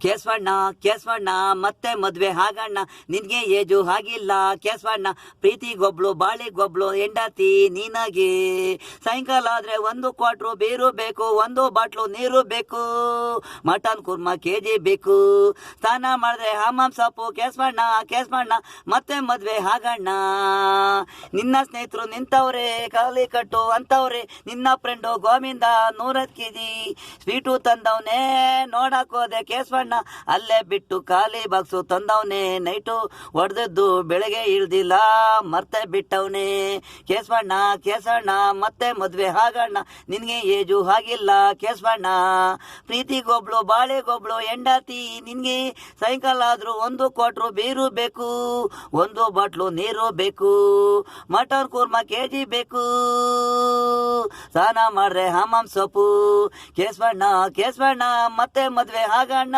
ಕೇಸವಣ್ಣ ಕೇಸವಣ್ಣ ಮತ್ತೆ ಮದ್ವೆ ಆಗಣ್ಣ, ನಿನ್ಗೆ ಏಜು ಆಗಿಲ್ಲ ಕೇಸವಣ್ಣ, ಪ್ರೀತಿಗೊಬ್ಳು ಬಾಳಿಗೊಬ್ಳು ಹೆಂಡತಿ ನಿನಗೆ. ಸಾಯಂಕಾಲ ಆದ್ರೆ 1 ಕ್ವಾರ್ಟ್ರು ಬೀರು ಬೇಕು, 1 ಬಾಟ್ಲು ನೀರು ಬೇಕು, ಮಟನ್ ಕುರ್ಮಾ ಕೆಜಿ ಬೇಕು, ಸ್ನಾನ ಮಾಡಿದ್ರೆ ಹಮಾಮ್ ಸೊಪ್ಪು ಕೇಸವಣ್ಣ ಕೇಸವಣ್ಣ ಮತ್ತೆ ಮದ್ವೆ ಆಗಣ್ಣ. ನಿನ್ನ ಸ್ನೇಹಿತರು ನಿಂತವ್ರೆ ಕಾಲಿ ಕಟ್ಟು ಅಂತವ್ರೆ, ನಿನ್ನ ಫ್ರೆಂಡು ಗೋವಿಂದ 100 ಕೆಜಿ ಸ್ವೀಟು ತಂದವನೇ, ನೋಡಕ್ ಹೋದೆ ಕೇಸವಣ್ಣ ಅಲ್ಲೇ ಬಿಟ್ಟು ಖಾಲಿ ಬಾಕ್ಸು ತಂದವನೇ, ನೈಟು ಹೊಡೆದದ್ದು ಬೆಳಗ್ಗೆ ಇಳ್ದಿಲ್ಲ ಮರ್ತೆ ಬಿಟ್ಟವನೇ. ಕೇಸವಣ್ಣ ಕೇಸವಣ್ಣ ಮತ್ತೆ ಮದ್ವೆ ಆಗಣ್ಣ, ನಿನ್ಗೆ ಏಜು ಆಗಿಲ್ಲ ಕೇಸವಣ್ಣ, ಪ್ರೀತಿಗೊಬ್ಳು ಬಾಳೆಗೊಬ್ಳು ಹೆಂಡತಿ ನಿನ್ಗೆ. ಸಾಯಂಕಾಲ ಆದ್ರೂ 1 ಕ್ವಾರ್ಟ್ರು ಬೀರು ಬೇಕು, 1 ಬಾಟ್ಲು ನೀರು ಬೇಕು, ಮಟನ್ ಕುರ್ಮಾ ಕೆಜಿ ಬೇಕು, ಸ್ನಾನ ಮಾಡ್ರೆ ಹಮಾಮ್ ಸೊಪ್ಪು ಕೇಸವಣ್ಣ ಕೇಸವಣ್ಣ ಮತ್ತೆ ಮದ್ವೆ ಆಗಣ್ಣ.